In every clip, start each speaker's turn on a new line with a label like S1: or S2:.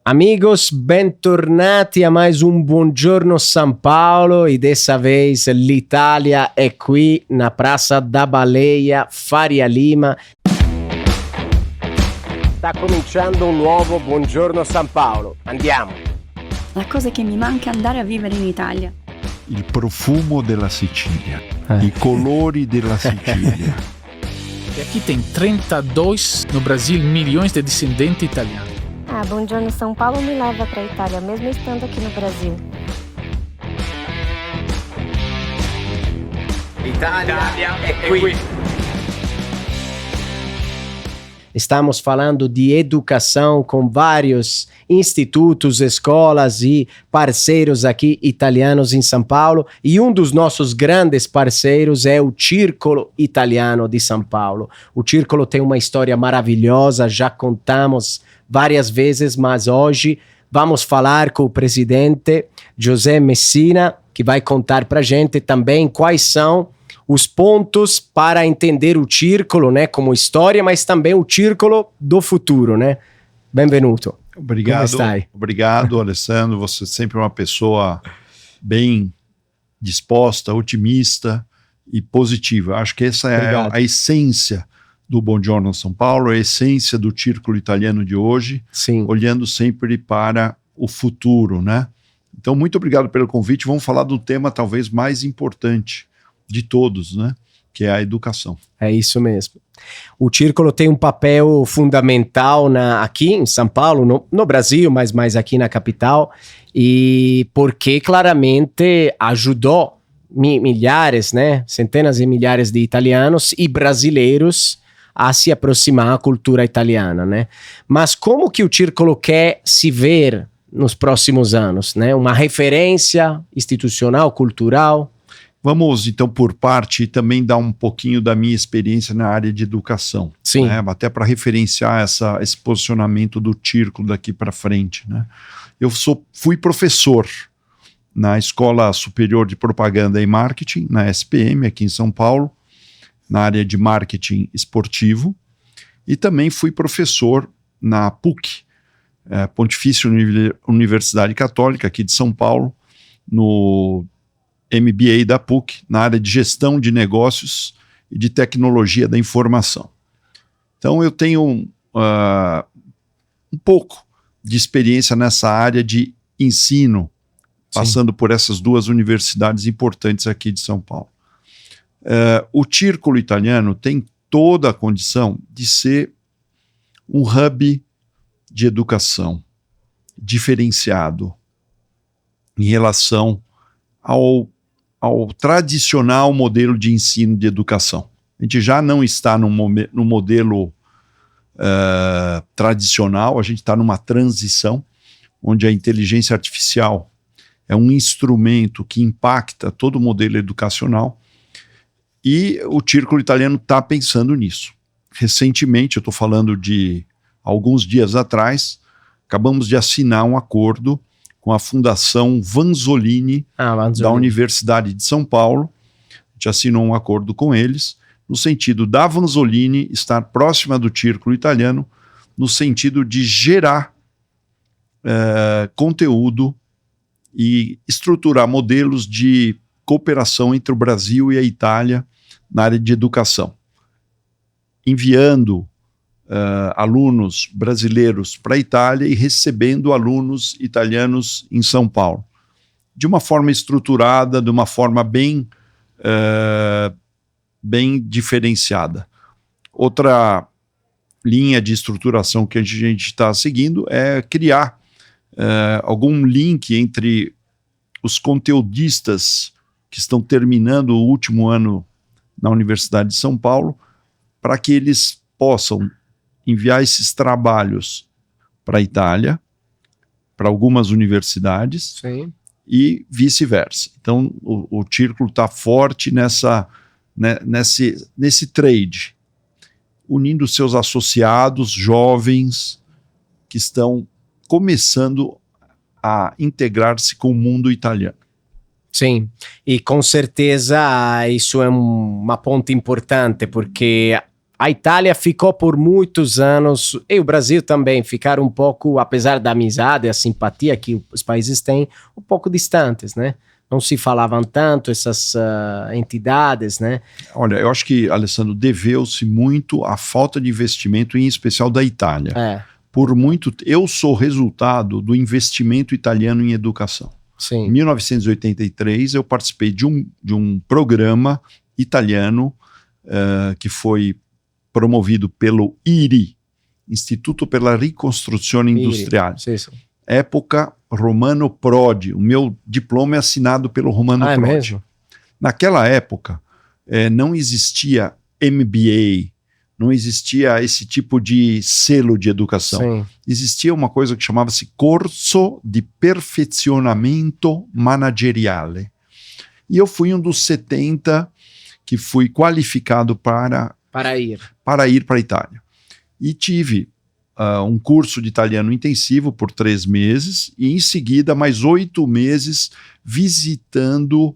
S1: Amigos, bentornati a mais un Buongiorno São Paulo e dessa vez l'Italia è qui na Praça da Baleia, Faria Lima. Sta cominciando un nuovo Buongiorno São Paulo. Andiamo.
S2: La cosa che mi manca è andare a vivere in Italia.
S3: Il profumo della Sicilia, i colori della Sicilia.
S4: E aqui tem 32 no Brasil milhões de descendentes italianos.
S5: Buongiorno São Paulo me leva para a Itália, mesmo estando aqui no Brasil.
S1: Italia è qui. Estamos falando de educação com vários institutos, escolas e parceiros aqui italianos em São Paulo. E um dos nossos grandes parceiros é o Círculo Italiano de São Paulo. O Círculo tem uma história maravilhosa, já contamos várias vezes, mas hoje vamos falar com o presidente José Messina, que vai contar para a gente também quais são os pontos para entender o Círculo, né, como história, mas também o Círculo do futuro, né? Benvenuto.
S3: Obrigado, Alessandro. Você é sempre uma pessoa bem disposta, otimista e positiva. Acho que essa é a essência do Buongiorno São Paulo, a essência do Círculo Italiano de hoje,
S1: Sim.
S3: Olhando sempre para o futuro, né? Então, muito obrigado pelo convite. Vamos falar do tema talvez mais importante de todos, né? Que é a educação.
S1: É isso mesmo. O Círculo tem um papel fundamental aqui em São Paulo, no Brasil, mas mais aqui na capital, e porque claramente ajudou milhares, né? Centenas de milhares de italianos e brasileiros a se aproximar à cultura italiana, né? Mas como que o Círculo quer se ver nos próximos anos, né? Uma referência institucional, cultural?
S3: Vamos, então, por parte, também dar um pouquinho da minha experiência na área de educação.
S1: Sim.
S3: Né? Até para referenciar esse posicionamento do Círculo daqui para frente, né? Eu fui professor na Escola Superior de Propaganda e Marketing, na SPM, aqui em São Paulo, na área de marketing esportivo, e também fui professor na PUC, Pontifícia Universidade Católica, aqui de São Paulo, no MBA da PUC, na área de gestão de negócios e de tecnologia da informação. Então eu tenho um pouco de experiência nessa área de ensino, passando por essas duas universidades importantes aqui de São Paulo. O Círculo Italiano tem toda a condição de ser um hub de educação diferenciado em relação ao tradicional modelo de ensino de educação. A gente já não está no modelo tradicional, a gente está numa transição onde a inteligência artificial é um instrumento que impacta todo o modelo educacional e o Círculo Italiano está pensando nisso. Recentemente, eu estou falando de alguns dias atrás, acabamos de assinar um acordo com a Fundação Vanzolini, da Universidade de São Paulo. A gente assinou um acordo com eles, no sentido da Vanzolini estar próxima do Círculo Italiano, no sentido de gerar conteúdo e estruturar modelos de cooperação entre o Brasil e a Itália na área de educação, enviando alunos brasileiros para a Itália e recebendo alunos italianos em São Paulo, de uma forma estruturada, de uma forma bem diferenciada. Outra linha de estruturação que a gente está seguindo é criar algum link entre os conteudistas que estão terminando o último ano na Universidade de São Paulo, para que eles possam enviar esses trabalhos para a Itália, para algumas universidades.
S1: Sim.
S3: E vice-versa. Então, o Círculo está forte nesse trade, unindo seus associados jovens que estão começando a integrar-se com o mundo italiano.
S1: Sim, e com certeza isso é uma ponta importante, porque a Itália ficou por muitos anos, e o Brasil também, ficaram um pouco, apesar da amizade e a simpatia que os países têm, um pouco distantes, né? Não se falavam tanto essas entidades, né?
S3: Olha, eu acho que, Alessandro, deveu-se muito à falta de investimento, em especial da Itália. Eu sou resultado do investimento italiano em educação.
S1: Sim.
S3: Em 1983, eu participei de um programa italiano que foi promovido pelo IRI, Instituto per la Ricostruzione Industriale.
S1: Sim, sim.
S3: Época Romano Prodi. O meu diploma é assinado pelo Romano Prodi.
S1: É mesmo?
S3: Naquela época, não existia MBA, não existia esse tipo de selo de educação.
S1: Sim.
S3: Existia uma coisa que chamava-se Corso di Perfezionamento Manageriale. E eu fui um dos 70 que fui qualificado para ir para a Itália. E tive um curso de italiano intensivo por 3 meses e, em seguida, mais 8 meses visitando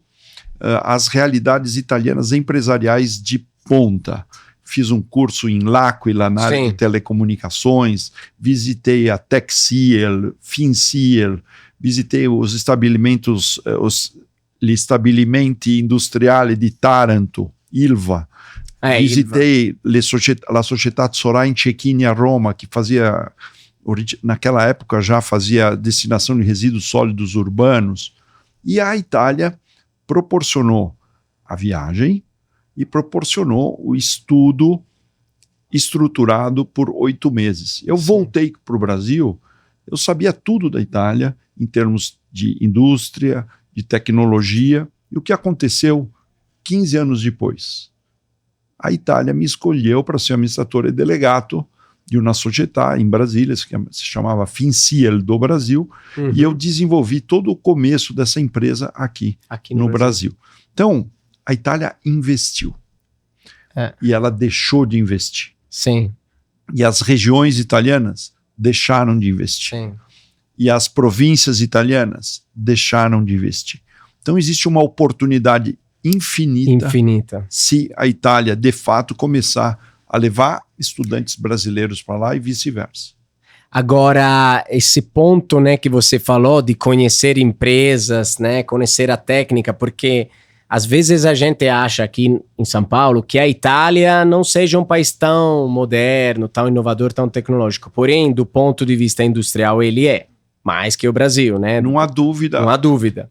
S3: as realidades italianas empresariais de ponta. Fiz um curso em L'Aquila, na área de telecomunicações, visitei a Texil, Finsil, visitei os estabelecimentos, gli stabilimenti industriali di Taranto, Ilva, visitei la Società Zorain Cecchini a Roma, que fazia, naquela época já fazia destinação de resíduos sólidos urbanos, e a Itália proporcionou a viagem e proporcionou o estudo estruturado por 8 meses. Eu voltei para o Brasil, eu sabia tudo da Itália em termos de indústria, de tecnologia, e o que aconteceu 15 anos depois? A Itália me escolheu para ser amministratore delegato de uma società em Brasília, se chamava Finsiel do Brasil, e eu desenvolvi todo o começo dessa empresa aqui no Brasil. Então, a Itália investiu. E ela deixou de investir.
S1: Sim.
S3: E as regiões italianas deixaram de investir.
S1: Sim.
S3: E as províncias italianas deixaram de investir. Então existe uma oportunidade infinita se a Itália, de fato, começar a levar estudantes brasileiros para lá e vice-versa.
S1: Agora, esse ponto, né, que você falou de conhecer empresas, né, conhecer a técnica, porque às vezes a gente acha aqui em São Paulo que a Itália não seja um país tão moderno, tão inovador, tão tecnológico. Porém, do ponto de vista industrial, ele é mais que o Brasil, né?
S3: Não há dúvida.
S1: Não há dúvida.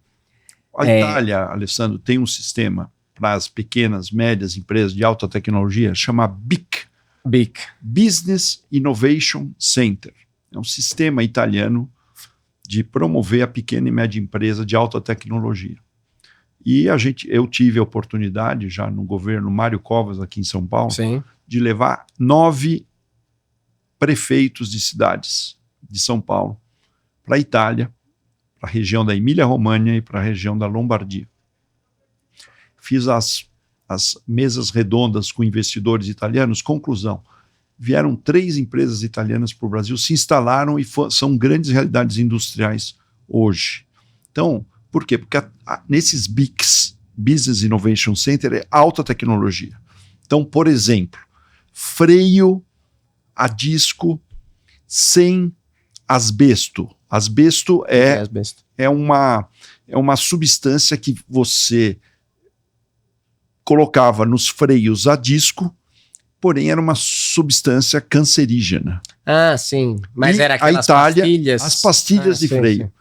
S3: A Itália, Alessandro, tem um sistema para as pequenas, médias empresas de alta tecnologia, chama BIC. Business Innovation Center. É um sistema italiano de promover a pequena e média empresa de alta tecnologia. E eu tive a oportunidade, já no governo Mário Covas, aqui em São Paulo, de levar 9 prefeitos de cidades de São Paulo para a Itália, para a região da Emília-Romagna e para a região da Lombardia. Fiz as mesas redondas com investidores italianos. Conclusão, vieram 3 empresas italianas para o Brasil, se instalaram e são grandes realidades industriais hoje. Então, por quê? Porque nesses BICs, Business Innovation Center, é alta tecnologia. Então, por exemplo, freio a disco sem asbesto. Asbesto é uma substância que você colocava nos freios a disco, porém era uma substância cancerígena.
S1: Ah, sim. Mas era aquelas pastilhas.
S3: As pastilhas de freio. Sim.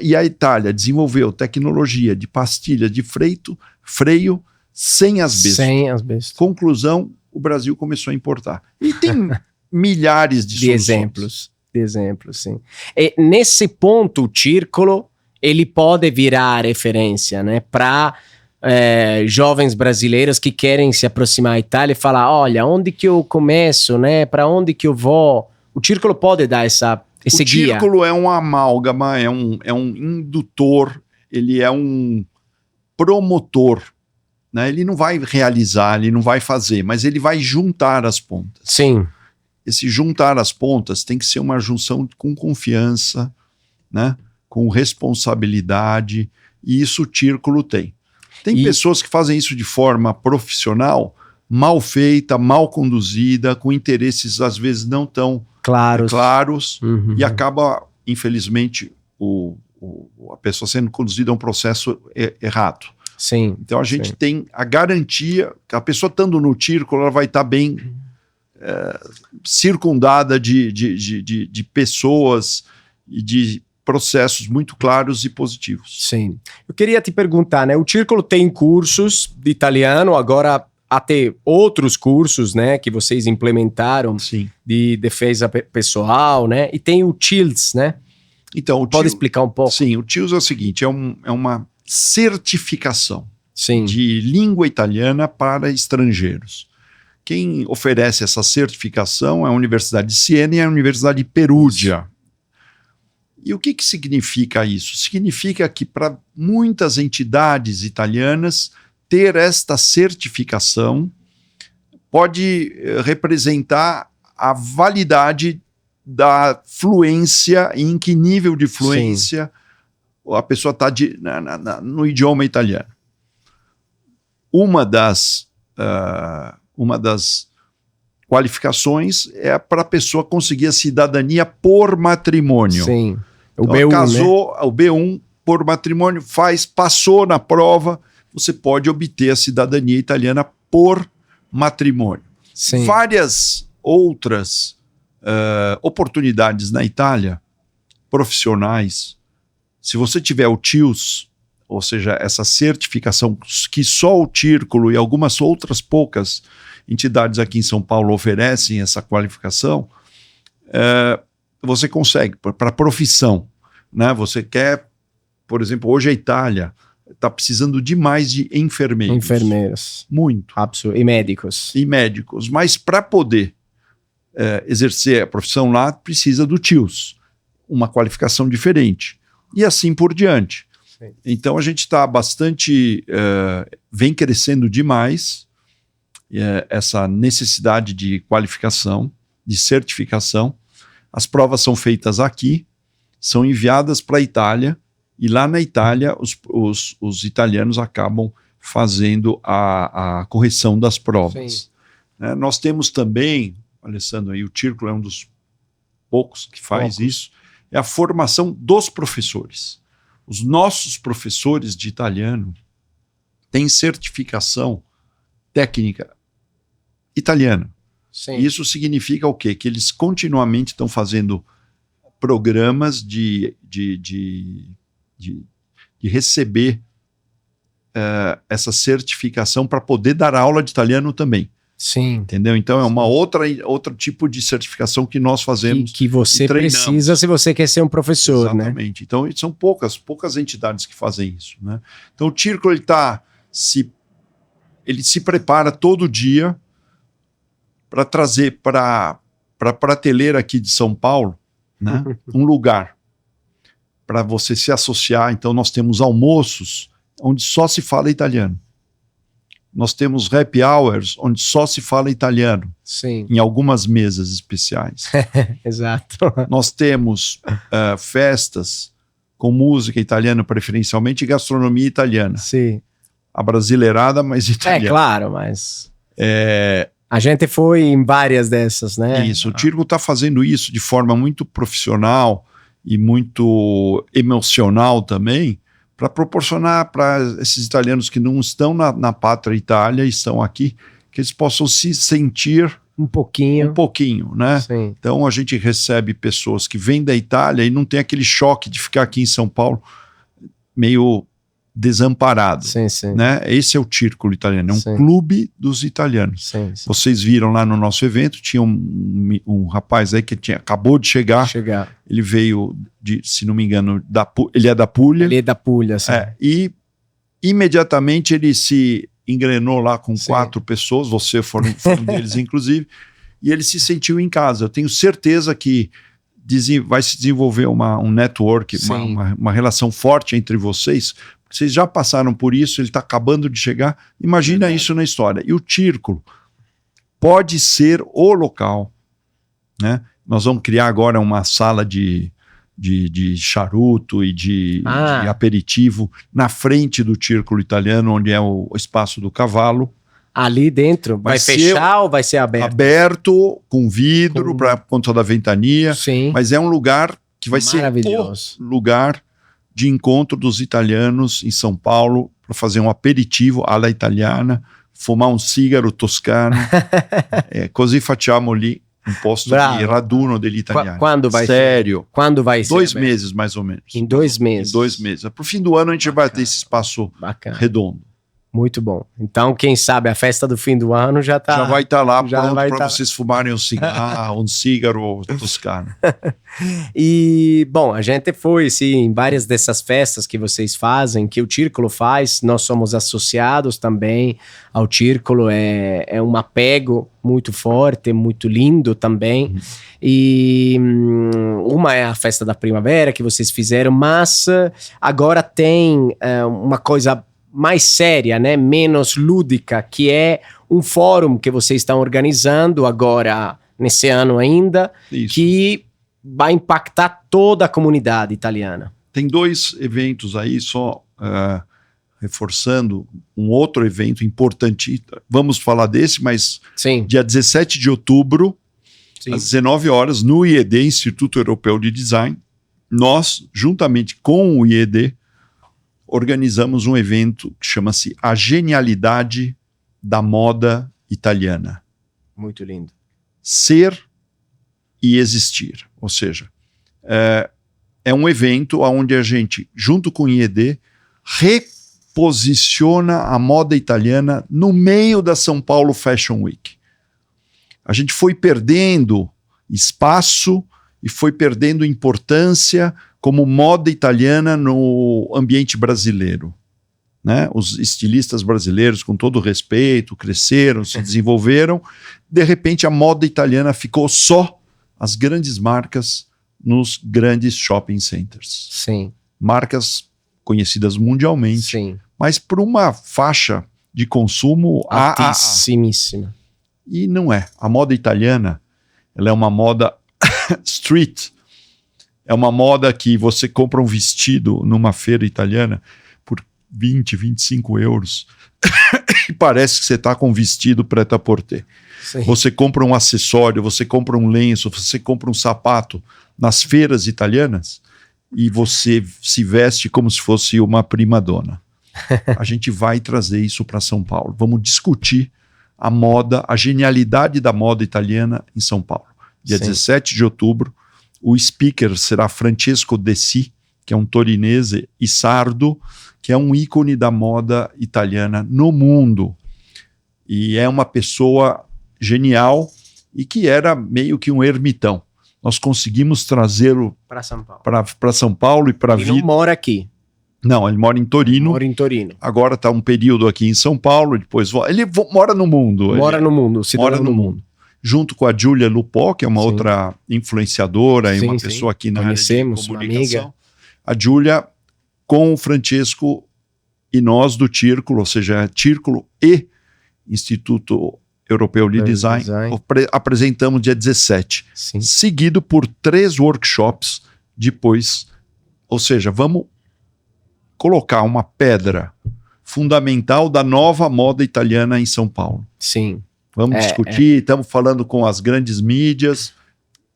S3: E a Itália desenvolveu tecnologia de pastilha de freio sem asbesto.
S1: Sem asbesto.
S3: Conclusão, o Brasil começou a importar. E tem milhares de
S1: exemplos. Sim. E nesse ponto, o Círculo, ele pode virar referência, né, para jovens brasileiros que querem se aproximar da Itália e falar, olha, onde que eu começo, né, para onde que eu vou? O Círculo pode dar esse guia.
S3: O Círculo é um amálgama, é um indutor, ele é um promotor, né? Ele não vai realizar, ele não vai fazer, mas ele vai juntar as pontas.
S1: Sim.
S3: Esse juntar as pontas tem que ser uma junção com confiança, né? Com responsabilidade, e isso o Círculo tem. Tem pessoas que fazem isso de forma profissional, mal feita, mal conduzida, com interesses às vezes não tão claros
S1: Uhum.
S3: e acaba, infelizmente, a pessoa sendo conduzida a um processo errado.
S1: Sim.
S3: Então a gente
S1: Sim.
S3: tem a garantia que a pessoa estando no círculo, ela vai estar bem circundada de pessoas e de processos muito claros e positivos.
S1: Sim. Eu queria te perguntar, né? O Círculo tem cursos de italiano, agora até outros cursos, né? Que vocês implementaram
S3: Sim.
S1: de defesa pessoal, né? E tem o CILS, né?
S3: Então,
S1: Pode explicar um pouco?
S3: Sim, o TILS é o seguinte, é uma certificação
S1: Sim.
S3: de língua italiana para estrangeiros. Quem oferece essa certificação é a Universidade de Siena e a Universidade de Perugia. E o que significa isso? Significa que para muitas entidades italianas, ter esta certificação pode representar a validade da fluência e em que nível de fluência a pessoa está no idioma italiano. Uma das qualificações é para a pessoa conseguir a cidadania por matrimônio.
S1: Sim. O
S3: Então,
S1: B1,
S3: casou, o B1 por matrimônio, passou na prova, você pode obter a cidadania italiana por matrimônio.
S1: Sim.
S3: Várias outras oportunidades na Itália, profissionais, se você tiver o TILS, ou seja, essa certificação que só o Círculo e algumas outras poucas entidades aqui em São Paulo oferecem essa qualificação, você consegue, para profissão, né? Você quer, por exemplo, hoje a Itália está precisando demais de enfermeiros.
S1: Enfermeiros.
S3: Muito.
S1: Absolutamente. E médicos.
S3: E médicos. Mas para poder exercer a profissão lá, precisa do TILS, uma qualificação diferente. E assim por diante.
S1: Sim.
S3: Então a gente está bastante... vem crescendo demais essa necessidade de qualificação, de certificação. As provas são feitas aqui, são enviadas para a Itália, e lá na Itália os italianos acabam fazendo a correção das provas. Nós temos também, Alessandro, aí o Círculo é um dos poucos que faz isso, é a formação dos professores. Os nossos professores de italiano têm certificação técnica italiana.
S1: Sim.
S3: Isso significa o quê? Que eles continuamente estão fazendo programas de receber essa certificação para poder dar aula de italiano também.
S1: Sim.
S3: Entendeu? Então é uma outro tipo de certificação que nós fazemos.
S1: Que você precisa se você quer ser um professor,
S3: exatamente, né? Então são poucas entidades que fazem isso, né? Então o Círculo ele se prepara todo dia para trazer para a prateleira aqui de São Paulo, né, um lugar para você se associar. Então nós temos almoços onde só se fala italiano. Nós temos happy hours onde só se fala italiano.
S1: Sim.
S3: Em algumas mesas especiais.
S1: Exato.
S3: Nós temos festas com música italiana preferencialmente e gastronomia italiana.
S1: Sim.
S3: Abrasileirada, mas italiana.
S1: É claro, mas... A gente foi em várias dessas, né?
S3: Isso, o Círculo está fazendo isso de forma muito profissional e muito emocional também, para proporcionar para esses italianos que não estão na pátria Itália e estão aqui, que eles possam se sentir
S1: um pouquinho,
S3: né?
S1: Sim.
S3: Então a gente recebe pessoas que vêm da Itália e não tem aquele choque de ficar aqui em São Paulo meio desamparado,
S1: sim, sim.
S3: Né? Esse é o Círculo Italiano, é um clube dos italianos.
S1: Sim, sim.
S3: Vocês viram lá no nosso evento, tinha um rapaz aí que acabou de chegar. Ele veio, se não me engano, ele é da Puglia.
S1: Ele é da Puglia, sim.
S3: E imediatamente ele se engrenou lá com 4 pessoas, você foi um deles inclusive, e ele se sentiu em casa. Eu tenho certeza que vai se desenvolver um network, uma relação forte entre vocês. Vocês já passaram por isso, ele está acabando de chegar. Imagina isso na história. E o Círculo pode ser o local, né? Nós vamos criar agora uma sala de charuto e de aperitivo na frente do Círculo Italiano, onde é o espaço do cavalo.
S1: Ali dentro? Vai fechar ou vai ser aberto?
S3: Aberto, com vidro, para conta da ventania.
S1: Sim.
S3: Mas é um lugar que vai ser o lugar de encontro dos italianos em São Paulo, para fazer um aperitivo alla italiana, fumar um sigaro toscano. Così facciamo lì um posto de raduno degli italiani.
S1: Quando vai
S3: Sério.
S1: Quando vai ser?
S3: 2 meses, mais ou menos.
S1: Em 2 meses?
S3: Em 2 meses. Pro fim do ano a gente vai ter esse espaço redondo.
S1: Muito bom. Então, quem sabe, a festa do fim do ano já
S3: vai estar lá pronto para vocês fumarem um cigarro, um sigaro toscano.
S1: E, bom, a gente foi, sim, em várias dessas festas que vocês fazem, que o Círculo faz, nós somos associados também ao Círculo, é um apego muito forte, muito lindo também. E uma é a festa da primavera que vocês fizeram, mas agora tem uma coisa mais séria, né? Menos lúdica, que é um fórum que vocês estão organizando agora, nesse ano ainda, que vai impactar toda a comunidade italiana.
S3: Tem 2 eventos aí, só reforçando, um outro evento importante, vamos falar desse, mas
S1: sim,
S3: dia 17 de outubro, sim, às 19 horas, no IED, Instituto Europeu de Design, nós, juntamente com o IED, organizamos um evento que chama-se A Genialidade da Moda Italiana.
S1: Muito lindo.
S3: Ser e existir. Ou seja, é um evento onde a gente, junto com o IED, reposiciona a moda italiana no meio da São Paulo Fashion Week. A gente foi perdendo espaço e foi perdendo importância como moda italiana no ambiente brasileiro, né? Os estilistas brasileiros, com todo respeito, cresceram, se desenvolveram. De repente, a moda italiana ficou só as grandes marcas nos grandes shopping centers.
S1: Sim.
S3: Marcas conhecidas mundialmente,
S1: sim,
S3: mas por uma faixa de consumo
S1: altíssima.
S3: E não é. A moda italiana, ela é uma moda street. É uma moda que você compra um vestido numa feira italiana por 20, 25 euros e parece que você está com um vestido prêt-à-porter. Você compra um acessório, você compra um lenço, você compra um sapato nas feiras italianas e você se veste como se fosse uma prima-dona. A gente vai trazer isso para São Paulo. Vamos discutir a moda, a genialidade da moda italiana em São Paulo. Dia 17 de outubro, o speaker será Francesco Dessi, que é um torinese, e sardo, que é um ícone da moda italiana no mundo. E é uma pessoa genial e que era meio que um ermitão. Nós conseguimos trazê-lo para São Paulo e para a vida.
S1: Ele não mora aqui.
S3: Não, ele mora em Torino.
S1: Mora em Torino.
S3: Agora está um período aqui em São Paulo, depois ele mora no mundo.
S1: Mora no mundo,
S3: mora no mundo. Junto com a Giulia Lupò, que é uma outra influenciadora e uma pessoa aqui na área de comunicação. A Giulia com o Francesco e nós do Círculo, ou seja, Círculo e Instituto Europeu de Design, apresentamos dia 17. Sim. Seguido por 3 workshops depois. Ou seja, vamos colocar uma pedra fundamental da nova moda italiana em São Paulo.
S1: Sim.
S3: Vamos discutir, estamos falando com as grandes mídias.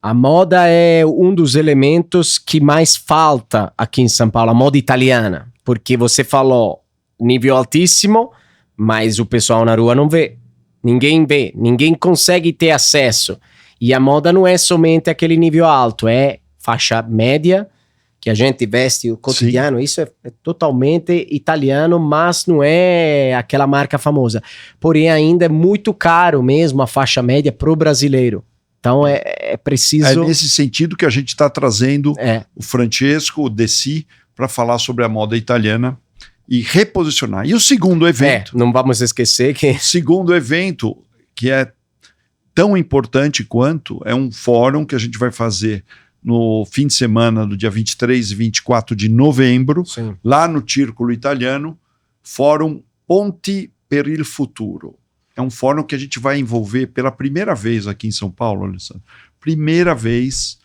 S1: A moda é um dos elementos que mais falta aqui em São Paulo, a moda italiana. Porque você falou nível altíssimo, mas o pessoal na rua não vê. Ninguém consegue ter acesso. E a moda não é somente aquele nível alto, é faixa média, que a gente veste o cotidiano. Sim. Isso é totalmente italiano, mas não é aquela marca famosa. Porém, ainda é muito caro mesmo a faixa média pro brasileiro. Então, é preciso... É
S3: nesse sentido que a gente está trazendo o Francesco, o Dessi, para falar sobre a moda italiana e reposicionar. E o segundo evento...
S1: não vamos esquecer que...
S3: O segundo evento, que é tão importante quanto, é um fórum que a gente vai fazer no fim de semana do dia 23 e 24 de novembro, sim, lá no Círculo Italiano, Fórum Ponti per il Futuro. É um fórum que a gente vai envolver pela primeira vez aqui em São Paulo, Alessandro. Primeira vez,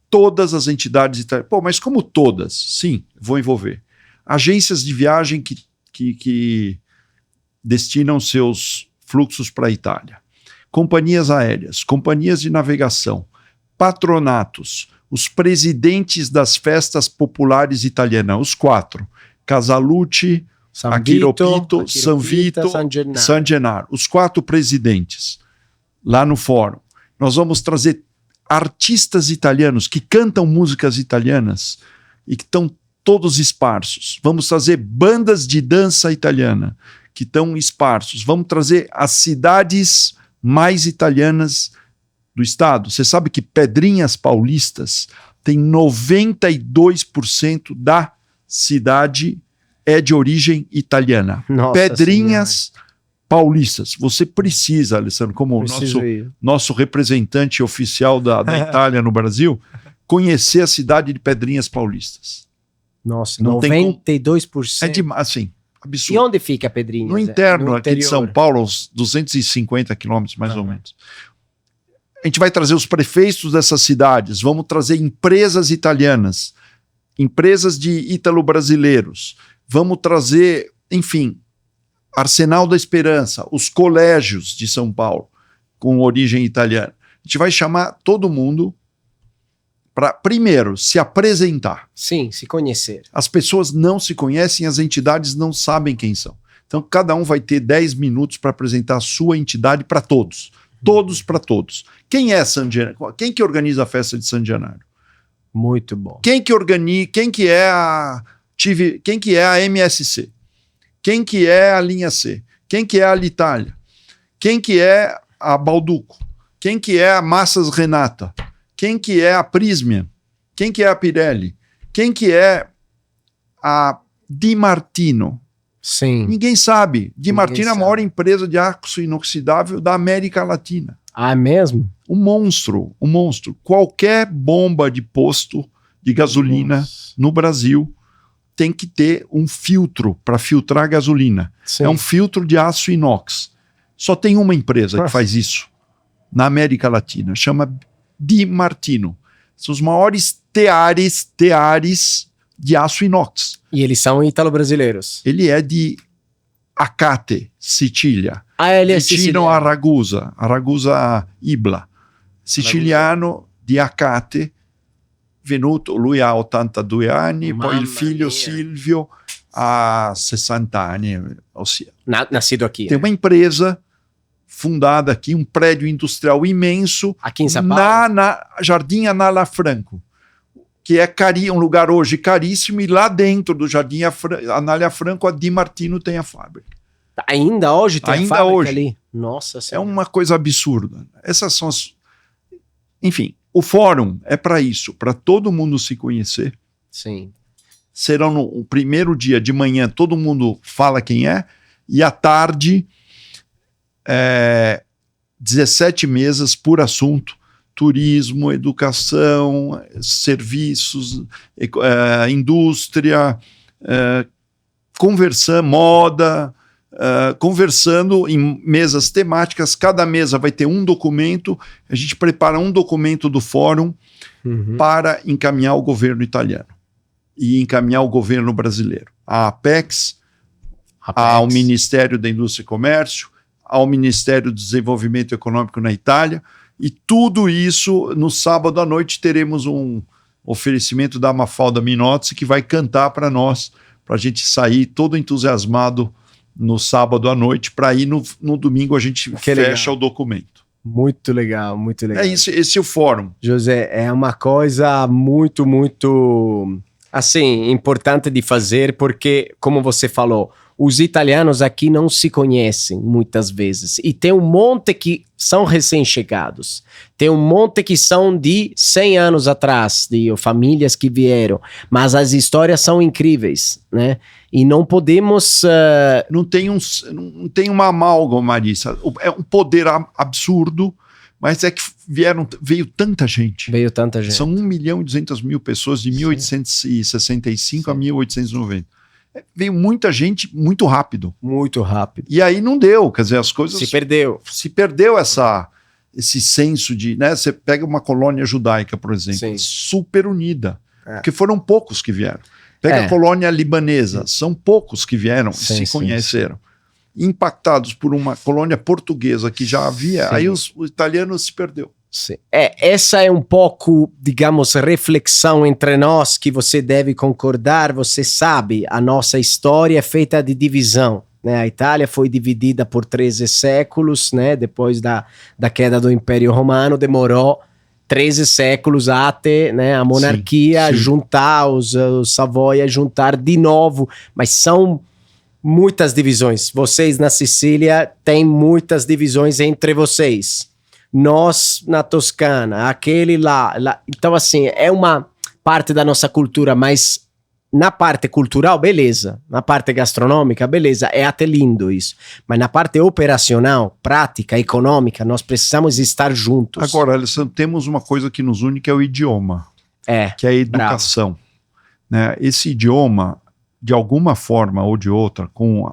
S3: todas as entidades italianas. Pô, mas como todas? Sim, vou envolver. Agências de viagem que destinam seus fluxos para a Itália. Companhias aéreas, companhias de navegação, patronatos, os presidentes das festas populares italianas, os 4, Casallucci, Achiropito, San Vito, San Gennaro, os 4 presidentes lá no fórum. Nós vamos trazer artistas italianos que cantam músicas italianas e que estão todos esparsos. Vamos trazer bandas de dança italiana que estão esparsos. Vamos trazer as cidades mais italianas do estado. Você sabe que Pedrinhas Paulistas tem 92% da cidade é de origem italiana.
S1: Nossa
S3: Pedrinhas Paulistas. Você precisa, Alessandro, como nosso representante oficial da Itália no Brasil, conhecer a cidade de Pedrinhas Paulistas.
S1: Nossa,
S3: Não
S1: 92%.
S3: É demais, assim, absurdo.
S1: E onde fica Pedrinhas?
S3: No interno
S1: No
S3: aqui de São Paulo, uns 250 quilômetros mais ou menos. A gente vai trazer os prefeitos dessas cidades, vamos trazer empresas italianas, empresas de ítalo-brasileiros, vamos trazer, enfim, Arsenal da Esperança, os colégios de São Paulo, com origem italiana. A gente vai chamar todo mundo para, primeiro, se apresentar.
S1: Sim, se conhecer.
S3: As pessoas não se conhecem, as entidades não sabem quem são. Então, cada um vai ter 10 minutos para apresentar a sua entidade para todos. Todos para todos. Quem é San Gennaro? Quem que organiza a festa de San Gennaro?
S1: Muito bom.
S3: Quem que é a MSC? Quem que é a linha C? Quem que é a Alitalia? Quem que é a Balduco? Quem que é a Massas Renata? Quem que é a Prismian? Quem que é a Pirelli? Quem que é a Di Martino?
S1: Sim.
S3: Ninguém sabe. Di Martino é a maior empresa de aço inoxidável da América Latina.
S1: Ah, é mesmo?
S3: Um monstro. Qualquer bomba de posto de gasolina no Brasil tem que ter um filtro para filtrar a gasolina.
S1: Sim.
S3: É um filtro de aço inox. Só tem uma empresa que faz isso na América Latina. Chama Di Martino. São os maiores teares de aço inox.
S1: E eles são ítalo-brasileiros.
S3: Ele é de Acate, Sicília.
S1: Ah, ele é
S3: Vicino a Ragusa Ibla. Siciliano di Acate, venuto, lui ha 82 anni, poi il figlio Silvio ha 60 anni. Ossia,
S1: nascido aqui.
S3: Tem uma empresa fundada aqui, um prédio industrial imenso,
S1: aqui em São Paulo?
S3: na Jardim Anália Franco, que é um lugar hoje caríssimo, e lá dentro do Jardim Anália Franco, a Di Martino tem a fábrica.
S1: Ainda hoje tem a fábrica
S3: hoje.
S1: ali? Nossa Senhora.
S3: É uma coisa absurda. Essas são as... Enfim, o fórum é para isso, para todo mundo se conhecer.
S1: Sim.
S3: Serão no primeiro dia de manhã, todo mundo fala quem é, e à tarde, 17 mesas por assunto: turismo, educação, serviços, indústria, moda, conversando em mesas temáticas. Cada mesa vai ter um documento. A gente prepara um documento do fórum para encaminhar ao governo italiano e encaminhar ao governo brasileiro, à Apex, ao Ministério da Indústria e Comércio, ao Ministério do Desenvolvimento Econômico na Itália. E tudo isso, no sábado à noite, teremos um oferecimento da Mafalda Minotti, que vai cantar para nós, para a gente sair todo entusiasmado no sábado à noite, para ir no domingo a gente fecha o documento.
S1: Muito legal, muito legal.
S3: É isso, esse é o fórum.
S1: José, é uma coisa muito, muito, assim, importante de fazer, porque, como você falou, os italianos aqui não se conhecem muitas vezes. E tem um monte que são recém-chegados. Tem um monte que são de 100 anos atrás, de famílias que vieram. Mas as histórias são incríveis, né? E não podemos...
S3: Não tem uma amálgama, Marissa. É um poder absurdo, mas é que veio tanta gente.
S1: Veio tanta gente.
S3: São 1.200.000 pessoas de 1865 a 1890. Veio muita gente muito rápido.
S1: Muito rápido.
S3: E aí não deu, quer dizer, as coisas...
S1: Se perdeu.
S3: Se perdeu esse senso de... Né, você pega uma colônia judaica, por exemplo, super unida, porque foram poucos que vieram. Pega a colônia libanesa, são poucos que vieram e se conheceram. impactados por uma colônia portuguesa que já havia,
S1: Sim.
S3: aí o italiano se perdeu.
S1: Sim. Essa é um pouco, digamos, reflexão entre nós que você deve concordar. Você sabe, a nossa história é feita de divisão, né? A Itália foi dividida por 13 séculos, né? Depois da queda do Império Romano, demorou 13 séculos até, né, a monarquia
S3: Sim.
S1: juntar, os Savoia juntar de novo, mas são muitas divisões. Vocês na Sicília têm muitas divisões entre vocês. Nós na Toscana, aquele lá. Então, assim, é uma parte da nossa cultura, mas na parte cultural, beleza. Na parte gastronômica, beleza. É até lindo isso. Mas na parte operacional, prática, econômica, nós precisamos estar juntos.
S3: Agora, Alessandro, temos uma coisa que nos une, que é o idioma, que é a educação. Né? Esse idioma, de alguma forma ou de outra, com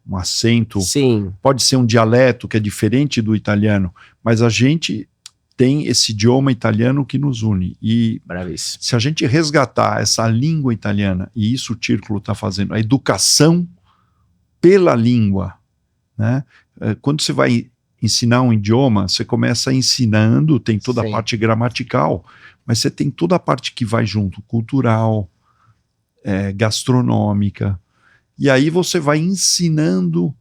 S3: um acento,
S1: Sim.
S3: pode ser um dialeto que é diferente do italiano, mas a gente tem esse idioma italiano que nos une. E
S1: Bravíssimo.
S3: se a gente resgatar essa língua italiana, e isso o Círculo está fazendo, a educação pela língua, né? Quando você vai ensinar um idioma, você começa ensinando, tem toda
S1: Sim.
S3: a parte gramatical, mas você tem toda a parte que vai junto, cultural, gastronômica, e aí você vai ensinando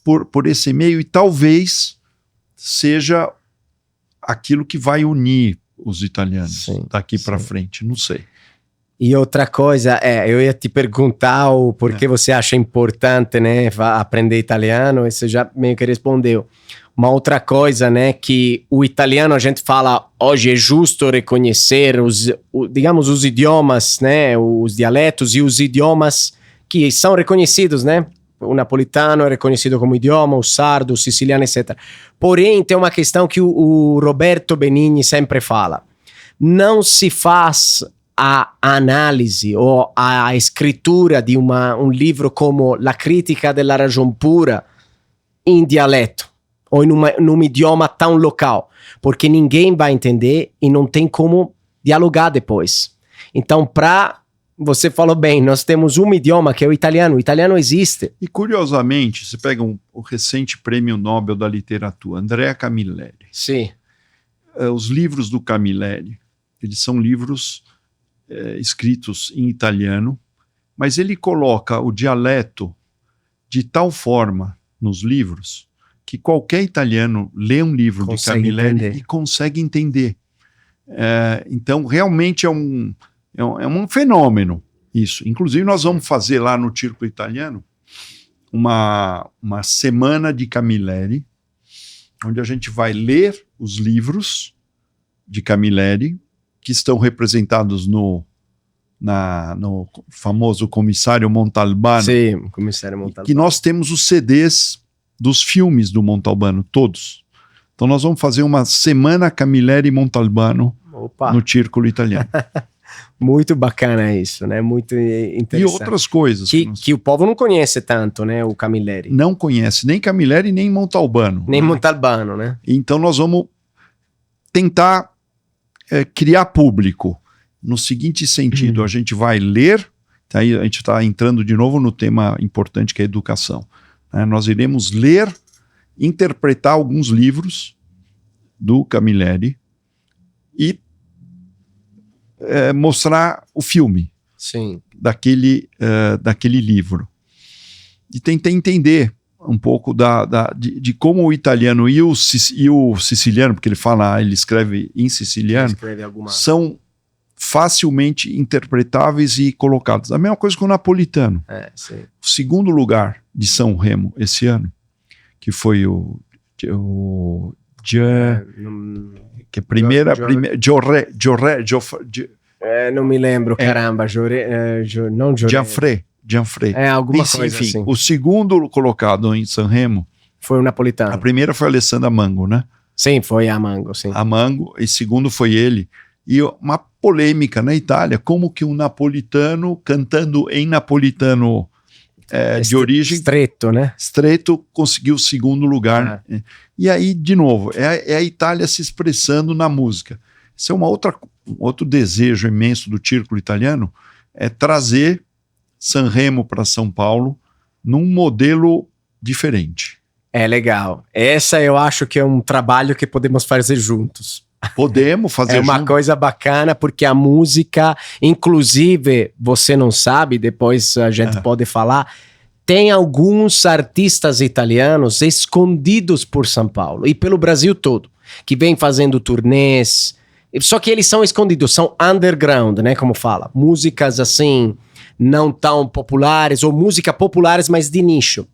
S3: por esse meio, e talvez seja aquilo que vai unir os italianos daqui para frente, não sei.
S1: E outra coisa, eu ia te perguntar o porquê você acha importante, né, aprender italiano, e você já meio que respondeu. Uma outra coisa, né, que o italiano, a gente fala, hoje é justo reconhecer digamos, os idiomas, né, os dialetos e os idiomas que são reconhecidos, né? O napolitano é reconhecido como idioma, o sardo, o siciliano, etc. Porém, tem uma questão que o Roberto Benigni sempre fala. Não se faz a análise ou a escritura de um livro como La Critica della Ragion Pura em dialeto ou num idioma tão local, porque ninguém vai entender e não tem como dialogar depois. Então, você falou bem, nós temos um idioma que é o italiano existe.
S3: E curiosamente, você pega o recente prêmio Nobel da literatura, Andrea Camilleri.
S1: Sim.
S3: Os livros do Camilleri, eles são livros escritos em italiano, mas ele coloca o dialeto de tal forma nos livros que qualquer italiano lê um livro de Camilleri e consegue entender. Então, realmente é um fenômeno isso. Inclusive, nós vamos fazer lá no Círculo Italiano uma semana de Camilleri, onde a gente vai ler os livros de Camilleri, que estão representados no famoso Commissario Montalbano.
S1: Sim, Commissario Montalbano.
S3: Que nós temos os CDs dos filmes do Montalbano, todos. Então nós vamos fazer uma semana Camilleri e Montalbano no Círculo Italiano.
S1: Muito bacana isso, né? Muito interessante.
S3: E outras coisas.
S1: Que o povo não conhece tanto, né? O Camilleri.
S3: Não conhece nem Camilleri, nem Montalbano.
S1: Nem Montalbano, né?
S3: Então nós vamos tentar criar público. No seguinte sentido, a gente vai ler, aí a gente está entrando de novo no tema importante que é a educação. Nós iremos ler, interpretar alguns livros do Camilleri e mostrar o filme daquele livro. E tentar entender um pouco de como o italiano e o siciliano, porque ele escreve em siciliano, são facilmente interpretáveis e colocados. A mesma coisa com o napolitano. O segundo lugar de São Remo esse ano, que foi que a primeira
S1: não me lembro, caramba. Não
S3: Gianfré.
S1: Alguma coisa
S3: enfim,
S1: assim.
S3: O segundo colocado em San Remo
S1: foi o napolitano.
S3: A primeira foi a Alessandra Mango, né?
S1: Sim, foi a Mango, sim.
S3: A Mango, e segundo foi ele. E uma polêmica na Itália, como que um napolitano cantando em napolitano de origem estreito conseguiu o segundo lugar. E aí, de novo, é a Itália se expressando na música. Isso é outro desejo imenso do Círculo Italiano, é trazer San Remo para São Paulo num modelo diferente.
S1: É legal. Essa eu acho que é um trabalho que podemos fazer juntos.
S3: Podemos fazer
S1: É uma
S3: junto.
S1: coisa bacana, porque a música, inclusive, você não sabe, depois a gente pode falar, tem alguns artistas italianos escondidos por São Paulo e pelo Brasil todo, que vêm fazendo turnês, só que eles são escondidos, são underground, né, como fala. Músicas assim, não tão populares, ou música populares, mas de nicho.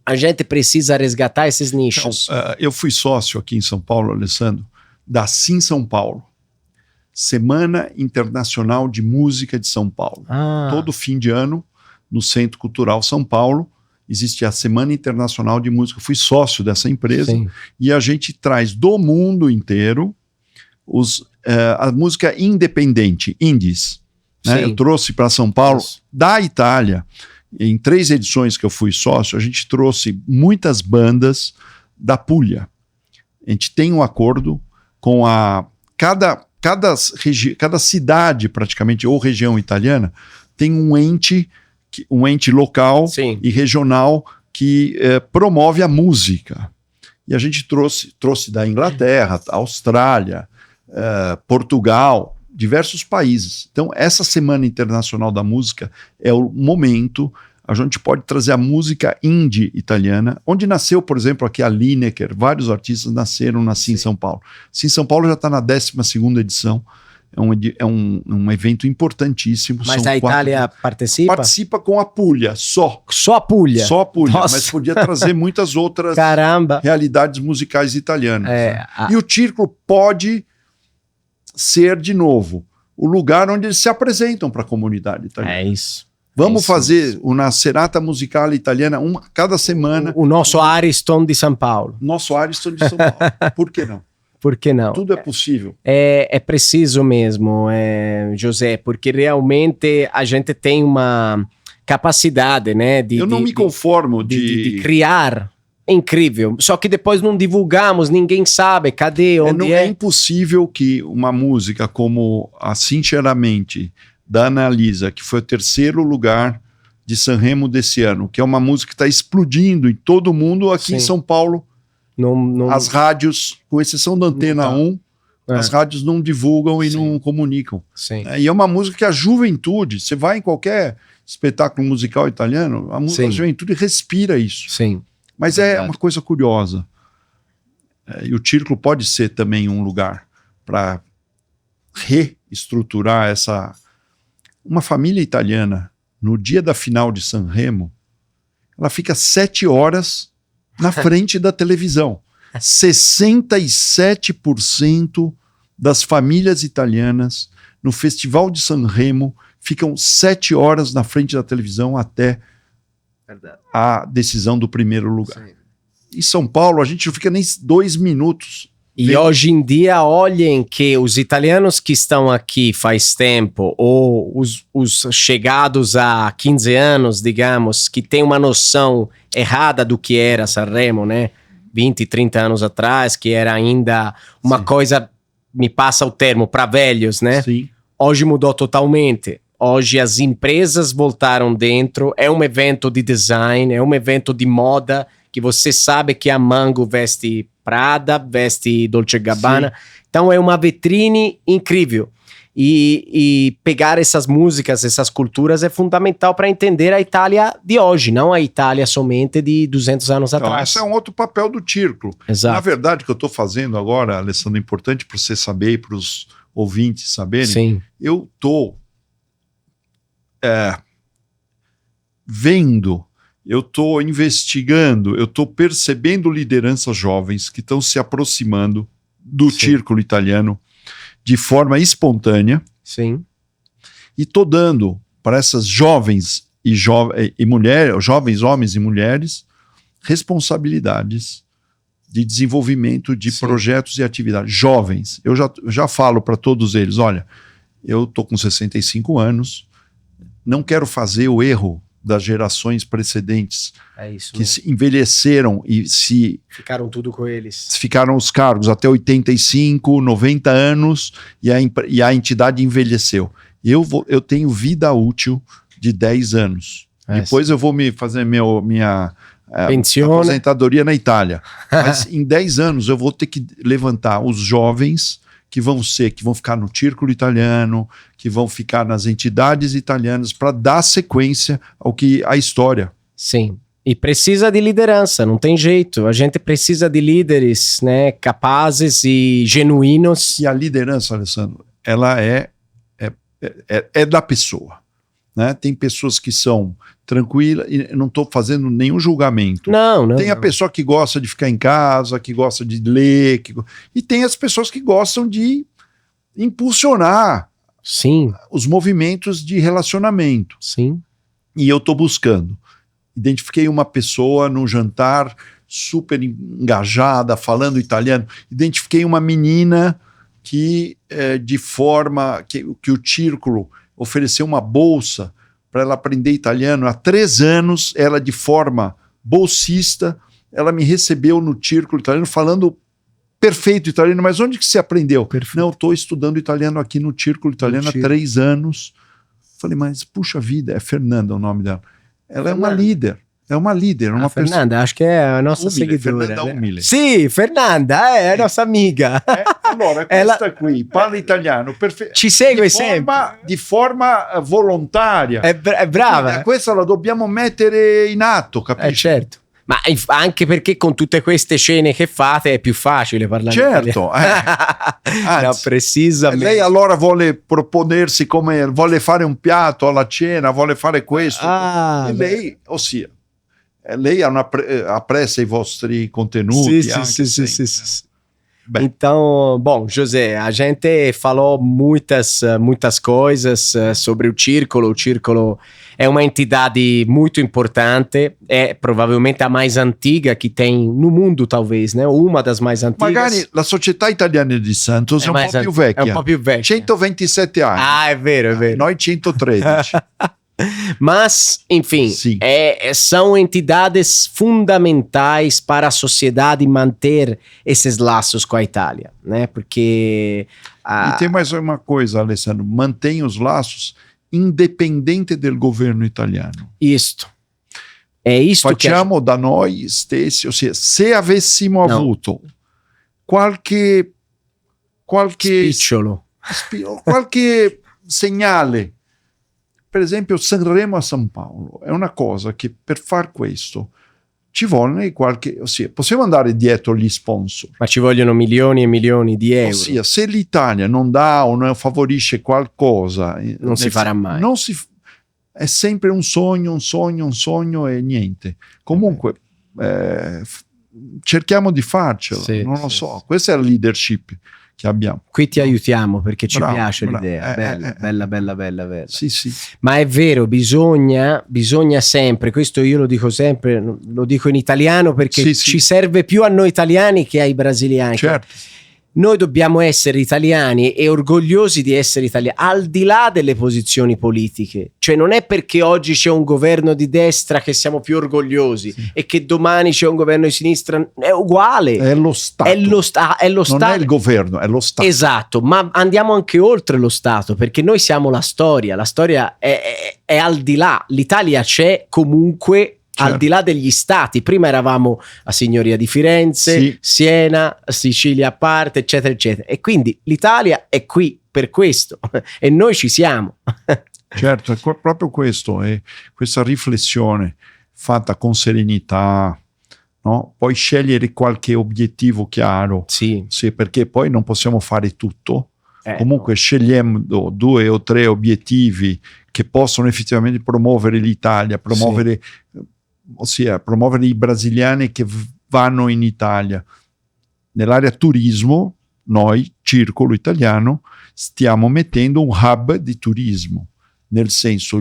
S1: A gente precisa resgatar esses nichos.
S3: Então, eu fui sócio aqui em São Paulo, Alessandro, da Sim São Paulo, Semana Internacional de Música de São Paulo. Todo fim de ano, no Centro Cultural São Paulo, existe a Semana Internacional de Música. Eu fui sócio dessa empresa.
S1: Sim.
S3: E a gente traz do mundo inteiro a música independente, indies. Né?
S1: Sim.
S3: Eu trouxe para São Paulo,
S1: Isso.
S3: da Itália, em 3 edições que eu fui sócio, a gente trouxe muitas bandas da Puglia. A gente tem um acordo com cada cidade, praticamente, ou região italiana, tem um ente local
S1: Sim.
S3: e regional que promove a música. E a gente trouxe da Inglaterra, Austrália, Portugal, diversos países. Então, essa Semana Internacional da Música é o momento. A gente pode trazer a música indie italiana, onde nasceu, por exemplo, aqui a Lineker, vários artistas nasceram na Sim São Paulo. Sim São Paulo já está na 12ª edição, é um evento importantíssimo.
S1: Mas a Itália participa?
S3: Participa com a Puglia, só.
S1: Só a Puglia?
S3: Só a Puglia,
S1: Nossa.
S3: mas podia trazer muitas outras
S1: Caramba.
S3: realidades musicais italianas.
S1: É,
S3: E o Círculo pode ser, de novo, o lugar onde eles se apresentam para a comunidade italiana.
S1: É isso.
S3: Vamos
S1: isso
S3: fazer uma serata musical italiana cada semana.
S1: O nosso Ariston de São Paulo.
S3: Nosso Ariston de São Paulo. Por que não?
S1: Por que não?
S3: Tudo é possível.
S1: É preciso mesmo, José, porque realmente a gente tem uma capacidade, né?
S3: Eu não me conformo
S1: de criar. É incrível. Só que depois não divulgamos, ninguém sabe. Cadê? Onde
S3: é impossível que uma música como a Sinceramente, da Annalisa, que foi o 3º lugar de Sanremo desse ano, que é uma música que está explodindo em todo o mundo, aqui
S1: Sim.
S3: em São Paulo.
S1: Não...
S3: As rádios, com exceção da Antena 1, as rádios não divulgam e não comunicam.
S1: Sim.
S3: E é uma música que a juventude, você vai em qualquer espetáculo musical italiano, a juventude respira isso.
S1: Sim.
S3: Mas é uma coisa curiosa. E o Círculo pode ser também um lugar para reestruturar essa... Uma família italiana, no dia da final de Sanremo, ela fica 7 horas na frente da televisão. 67% das famílias italianas no Festival de Sanremo ficam 7 horas na frente da televisão até a decisão do primeiro lugar. Sim. Em São Paulo, a gente não fica nem 2 minutos.
S1: E hoje em dia, olhem que os italianos que estão aqui faz tempo, ou os chegados a 15 anos, digamos, que têm uma noção errada do que era Sanremo, né? 20, 30 anos atrás, que era ainda uma coisa, me passa o termo, para velhos, né?
S3: Sim.
S1: Hoje mudou totalmente. Hoje as empresas voltaram dentro, é um evento de design, é um evento de moda, que você sabe que a Mango veste Prada, veste Dolce & Gabbana. Sim. Então é uma vitrine incrível. E pegar essas músicas, essas culturas é fundamental para entender a Itália de hoje, não a Itália somente de 200 anos atrás.
S3: Esse é um outro papel do Círculo.
S1: Exato.
S3: Na verdade, o que eu estou fazendo agora, Alessandro, é importante para você saber e para os ouvintes saberem.
S1: Sim.
S3: Eu estou vendo, eu estou investigando, eu estou percebendo lideranças jovens que estão se aproximando do Círculo italiano de forma espontânea.
S1: Sim.
S3: E estou dando para essas jovens e mulheres, jovens homens e mulheres, responsabilidades de desenvolvimento de projetos e atividades. Jovens, eu já falo para todos eles, olha, eu estou com 65 anos, não quero fazer o erro das gerações precedentes que se envelheceram e
S1: ficaram tudo com eles.
S3: Ficaram os cargos até 85, 90 anos e a entidade envelheceu. Eu tenho vida útil de 10 anos. Depois eu vou fazer minha
S1: Pensione.
S3: aposentadoria na Itália. Mas em 10 anos eu vou ter que levantar os jovens que vão ficar no círculo italiano, que vão ficar nas entidades italianas para dar sequência à história.
S1: Sim. E precisa de liderança, não tem jeito. A gente precisa de líderes, né, capazes e genuínos.
S3: E a liderança, Alessandro, ela é da pessoa. Né? Tem pessoas que são tranquilas, e não estou fazendo nenhum julgamento.
S1: Não.
S3: Tem a pessoa que gosta de ficar em casa, que gosta de ler, e tem as pessoas que gostam de impulsionar
S1: Sim.
S3: os movimentos de relacionamento.
S1: Sim.
S3: E eu estou buscando. Identifiquei uma pessoa num jantar super engajada, falando italiano. Identifiquei uma menina que o círculo ofereceu uma bolsa para ela aprender italiano. Há 3 anos, ela de forma bolsista, ela me recebeu no círculo italiano falando perfeito italiano. Mas onde que você aprendeu?
S1: Perfeito.
S3: Não, eu estou estudando italiano aqui no círculo italiano há 3 anos. Falei, mas puxa vida, é Fernanda o nome dela. Ela é uma líder. É uma líder. Uma
S1: Fernanda, acho que é a nossa
S3: Umile,
S1: seguidora.
S3: Fernanda Umile.
S1: Sì, Fernanda è nostra amiga.
S3: Allora, questa qui parla italiano
S1: Ci segue sempre.
S3: Di forma volontaria.
S1: È brava.
S3: Quindi, questa la dobbiamo mettere in atto, capisci?
S1: Certo. Ma anche perché con tutte queste scene che fate è più facile parlare
S3: certo,
S1: italiano. No, precisamente.
S3: Lei allora vuole proponersi come vuole fare un piatto alla cena, vuole fare questo. E lei, ossia, lei apprezza i vostri contenuti.
S1: Sì. Então, bom, José, a gente falou muitas coisas sobre o Círculo. O Círculo é uma entidade muito importante, é provavelmente a mais antiga que tem no mundo, talvez, né? Uma das mais antigas.
S3: Magari la Società Italiana di Santos è un po' più vecchia.
S1: È un po' più vecchia.
S3: 127 anni.
S1: Ah, è vero.
S3: Noi 113.
S1: Mas, enfim, são entidades fundamentais para a sociedade manter esses laços com a Itália, né? Porque...
S3: E tem mais uma coisa, Alessandro, mantém os laços independente del governo italiano.
S1: Isto. É isto
S3: Facciamo da noi stessi, ossia, se avessimo avuto qualche
S1: spicciolo,
S3: qualche segnale. Per esempio Sanremo a San Paolo è una cosa che per far questo ci vuole ossia possiamo andare dietro gli sponsor.
S1: Ma ci vogliono milioni e milioni di euro.
S3: Ossia se l'Italia non dà o non favorisce qualcosa
S1: non si farà mai.
S3: È sempre un sogno e niente. Comunque cerchiamo di farcelo, non lo so. Questa è la leadership che abbiamo.
S1: Qui ti aiutiamo perché ci piace l'idea, bella.
S3: Sì.
S1: Ma è vero, bisogna sempre, questo io lo dico sempre, lo dico in italiano perché ci serve più a noi italiani che ai brasiliani.
S3: Certo.
S1: Noi dobbiamo essere italiani e orgogliosi di essere italiani, al di là delle posizioni politiche. Cioè non è perché oggi c'è un governo di destra che siamo più orgogliosi e che domani c'è un governo di sinistra, è uguale.
S3: È lo Stato.
S1: È lo Stato.
S3: Non è il governo, è lo Stato.
S1: Esatto, ma andiamo anche oltre lo Stato, perché noi siamo la storia è al di là. L'Italia c'è comunque... Al di là degli stati, prima eravamo a Signoria di Firenze, Siena, Sicilia a parte, eccetera. E quindi l'Italia è qui per questo e noi ci siamo.
S3: Certo, è proprio questo, è questa riflessione fatta con serenità, no? Poi scegliere qualche obiettivo chiaro, sì, perché poi non possiamo fare tutto. Comunque scegliamo 2 o 3 obiettivi che possono effettivamente promuovere l'Italia, promuovere i brasiliani che vanno in Italia. Nell'area turismo, noi, Círculo Italiano, stiamo mettendo un hub di turismo, nel senso,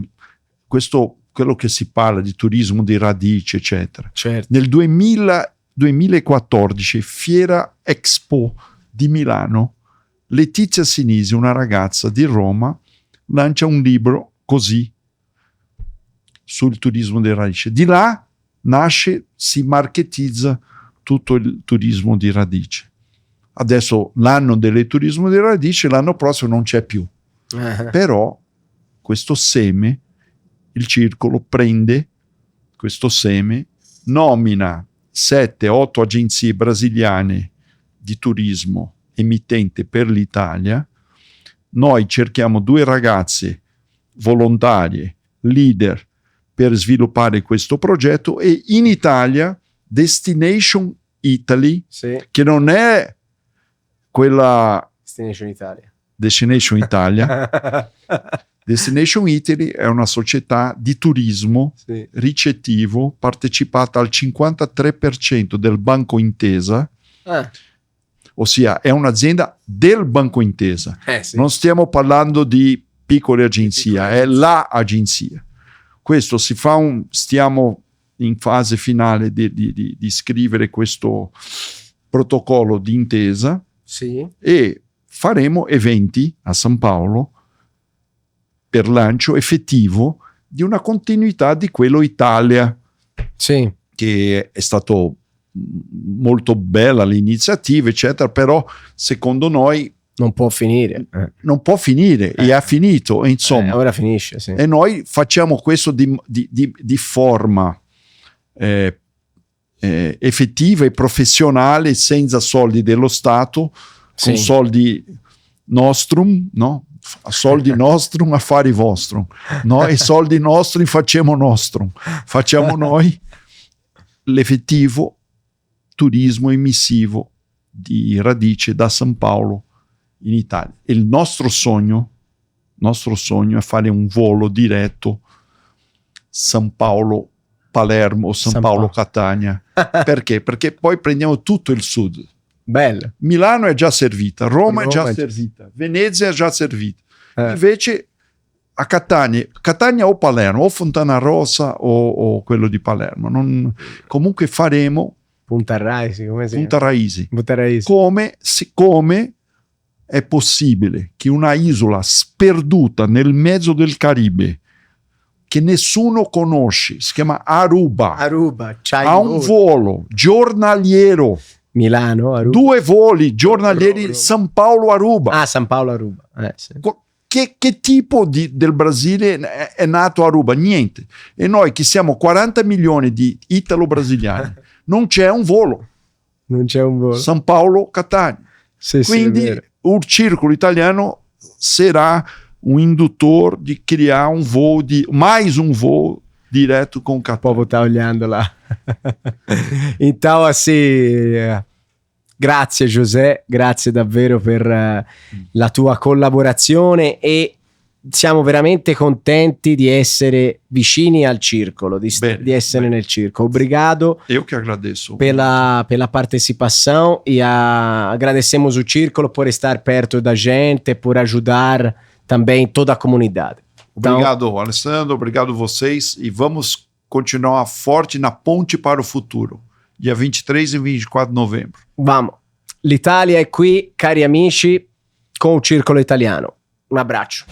S3: quello che si parla di turismo di radici, eccetera.
S1: Certo.
S3: Nel 2014, Fiera Expo di Milano, Letizia Sinisi, una ragazza di Roma, lancia un libro così, sul turismo di radice. Di là si marketizza tutto il turismo di radice. Adesso l'anno del turismo di radice, l'anno prossimo non c'è più. Però questo seme, il Círculo prende questo seme nomina 7-8 agenzie brasiliane di turismo emittente per l'Italia. Noi cerchiamo 2 ragazze volontarie, leader, per sviluppare questo progetto, e in Italia Destination Italy,
S1: Sì,
S3: che non è quella
S1: Destination Italia.
S3: Destination Italia. Destination Italy è una società di turismo
S1: Sì.
S3: ricettivo partecipata al 53% del Banco Intesa, ossia è un'azienda del Banco Intesa.
S1: Sì.
S3: Non stiamo parlando di piccole agenzie, è la agenzia. Questo si fa stiamo in fase finale di scrivere questo protocollo di intesa,
S1: Sì.
S3: e faremo eventi a San Paolo per lancio effettivo di una continuità di quello Italia,
S1: Sì.
S3: che è stato molto bella l'iniziativa, eccetera, però secondo noi
S1: Non può finire.
S3: non può finire, e ha finito, e insomma,
S1: Ora finisce, sì.
S3: e noi facciamo questo di forma effettiva e professionale, senza soldi dello Stato, con
S1: Sì.
S3: soldi nostrum, no? Soldi nostrum, affari vostrum, no? E soldi nostri facciamo nostrum, facciamo noi l'effettivo turismo emissivo di radice da San Paolo in Italia. Il nostro sogno è fare un volo diretto San Paolo Palermo, San Paolo Catania. Perché? Perché poi prendiamo tutto il sud.
S1: Bello.
S3: Milano è già servita, Roma è già
S1: Roma è-
S3: servita, Venezia è già servita.
S1: Eh.
S3: Invece a Catania o Palermo, o Fontana Rosa o quello di Palermo. Comunque faremo
S1: Punta Raisi, come si
S3: Punta
S1: chiama?
S3: Raisi.
S1: Punta Raisi.
S3: Come è possibile che una isola sperduta nel mezzo del Caribe, che nessuno conosce, si chiama Aruba,
S1: Aruba,
S3: ha un volo giornaliero,
S1: Milano, Aruba.
S3: 2 voli giornalieri,
S1: Aruba.
S3: San Paolo Aruba.
S1: Ah, San Paolo, Aruba. Sì.
S3: Che tipo del Brasile è nato a Aruba? Niente. E noi che siamo 40 milioni di italo-brasiliani, non c'è un volo.
S1: Non c'è un volo.
S3: San Paolo Catania.
S1: Sì, sì, è
S3: Quindi
S1: vero.
S3: il circolo italiano sarà un induttore di creare mais un volo diretto con Catania.
S1: Proprio tagliando là. Então, sì, grazie José, grazie davvero per la tua collaborazione, e siamo veramente contenti di essere vicini al circolo, di essere nel circo. Obrigado
S3: Eu que agradeço.
S1: pela participação, e agradecemos o círculo por estar perto da gente, por ajudar também toda a comunidade. Então,
S3: Obrigado, Alessandro. Obrigado vocês. E vamos continuar forte na ponte para o futuro. Dia 23 e 24 de novembro.
S1: vamos. L'Italia è qui, cari amici, con il circolo italiano. Un abbraccio.